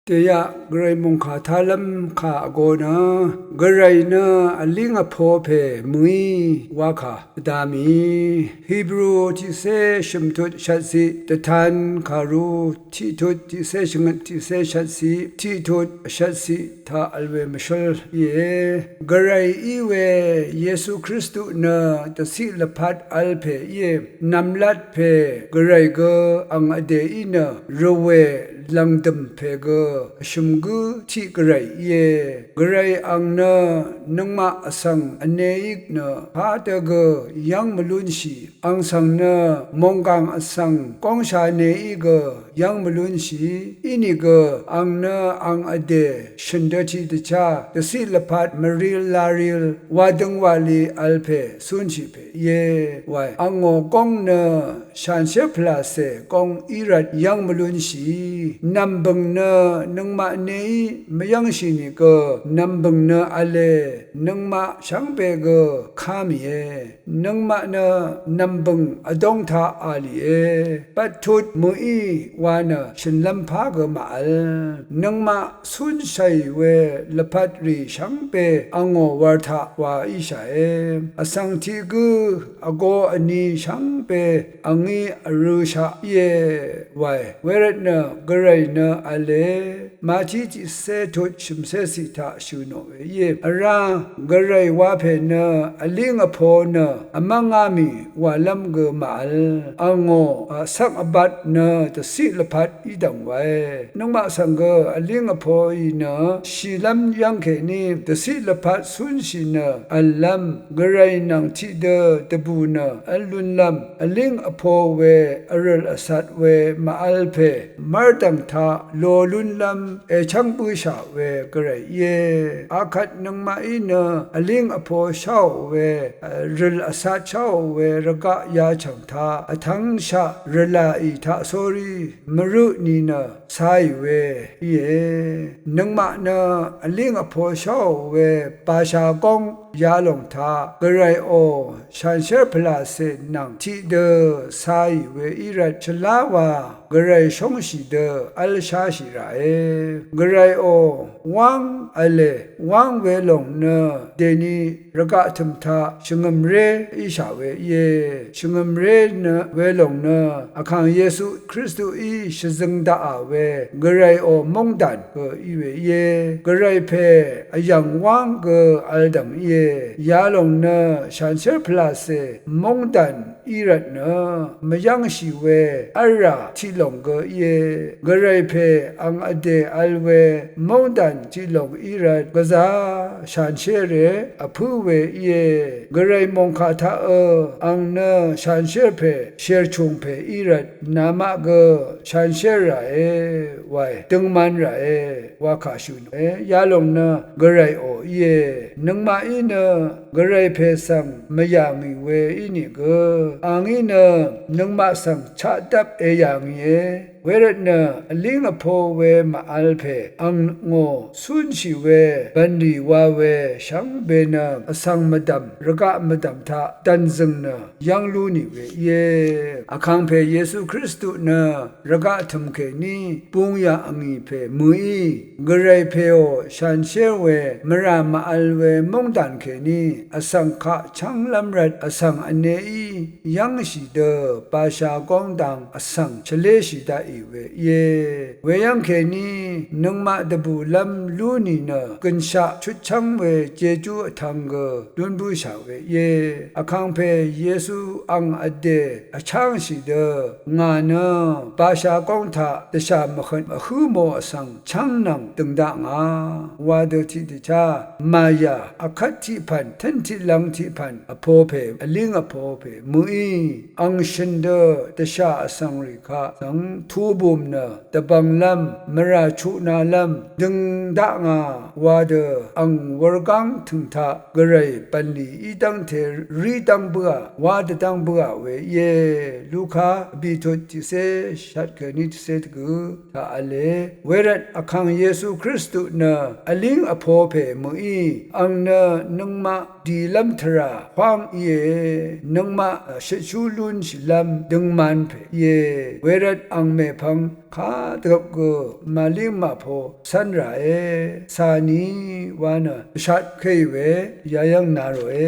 เตียกรายมงคาทาลัมขาโกนะกรายนะอลิงอพอเพมุยวาคาดามีฮีบรูที่เซชมทุดชัดสิตะทันคารูที่ทุดที่เซชงที่เซชัดสิที่ทุดชัดสิทาอัลเวมชลเยกรายอีเวเยซูคริสต์นะตสิลพัดอัลเพเยนำลัดเพกรายก็อังอเดอินะรเวลังดมเพกชุมกุที่กระไรเย่กระไรอังนะนังมาสังอเนกนะพาเตกยังมลุนชีอังสังนะมองกังสังกองชาเนอีกยังมลุนชีอินิกอังนะอังอเดชันเดชิตชาตสิลพัดมริลลาริลวาดังวาลีอัลเพสุนชีเพเย่ไวอังโงกองนะชันเชพลาเซกองอิรัดยังมลุนชีนำบังเนนังมาเนยไม่ยังชินิก็นำบังเนอเลนังมาช่างเปก็ข้ามีนังมาเนนำบังอดงทาอาลีปัดทุดมุอีวานะฉันลำพากมาลนังมาสุนใส่เวลพัดรีช่างเปอังโอวาทาวาอิชาอสังทีกูอโกอันนี้ช่างเปอังอีอรุชาเยไวเวรเนกระไรเนอเลมาชีจิเซทุชิมเซสิทาชูโนเยอรากระไรวาเพเนอลิงอโพเนอมังอามีวาลัมเกมาลอังโอสักอบัดเนตสิลพัดอีดังไว้น้องมาสังเกอลิงอโพอีเนชีลัมยังเคนีตสิลพัดสุนชิเนอัลลัมกระไรนังทิเดตบูเนอัลลุนลัมอลิงอโพเวอรัลอสัดเวมาอัลเพมาร์ดังทาโลลุนลัมช่างปุชาเวกระเยอาคัดนังมาอินอลิงอโพชาวเวรัลอสัดชาวเวรกะยาชังทาทั้งชาเรลาอิทาโซรีมรุนีนาไซเวเยนังมานาอลิงอโพชาวเวปาชากงยาลงทากระไรโอชันเชอร์พลาเซนังที่เดไซเวอิรัชลาวากระไรชงสีเดอัลชาชิรากระไรโอวังอเลวังเวลงเนเดนีระกะทมทาชงมเรอิชาเวเยชงมเรเนเวลงเนอคังเยซูคริสต์อีชซึงดาเวกระไรโอมงดันก็อีเวเยกระไรเพอยังวังก็อัลดังเยยาลงเนชันเชอร์พลาเซมงดันอีรัตเนมยังชีเวอาราที่ลงก็เยกระไรเพอังอเดอัลเวมงดันที่ลงอีรัตกษาชันเชเรอพูเวเยกระไรมงคาทาอังเนชันเชเพเชรชงเพอีรัตนามะกชันเชราไวตึงมันราวาคาชุนยาลงเนกระไรโอเยนังมาอินกระไรเพสังมยามีเวอินิกอังอินนังมาสังชาดับเอย่างเยเวรเนอลิงอโพเวมาอัลเพอังโงสุนชิเวบันดีวาเวชังเบนะอสังมดัมระกะมดัมทาตันซึงเนยังลูนิเวเยอคังเพเยซูคริสต์เนระกะทมเคนีปุงยาอังอีเพมุอีกระไรเพโอชันเชเวมรามาอัลเวมงดันเคนีอสังขะชังลัมรัดอสังอเนอียังชิเดปาชากองดังอสังเฉเลชิดาเวเยเวยังเคนีนังมาดบูลัมลูนีเนกันชะชุดชังเวเจจูทังกดุนบูชาเวเยอคังเพเยซูอังอเดอช่างชิเดงานะปาชากองทาตชามขันฮือโมอสังช่างนังตึงดางาวาเดทิติชามายาอคัตทิพันทันทิลังทิพันอโพเพอลิงอโพเพมุอีอังชินเดตชาอสังริกาสังทูบุมเนตบังลัมมราชุนาลัมดึงดางาวาเดอังวรกังถึงทากระไรปันลีอีตังเทรีตังเบื่อวาดตังเบื่อเวเยลูกาบิทุติเซชัดเกนิตเซตกุทาอเลเวรัตอคังเยซูคริสต์เนอลิงอโพเพมุอีอังเนนังมาดีลัมทราความเยนังมาชชูลุนชิลัมดึงมันเพเยเวรัตอังเม พังขาตกก็มาลิมาพอสันราเอสานีวานะชัดเคยเวยายังนาโรเอ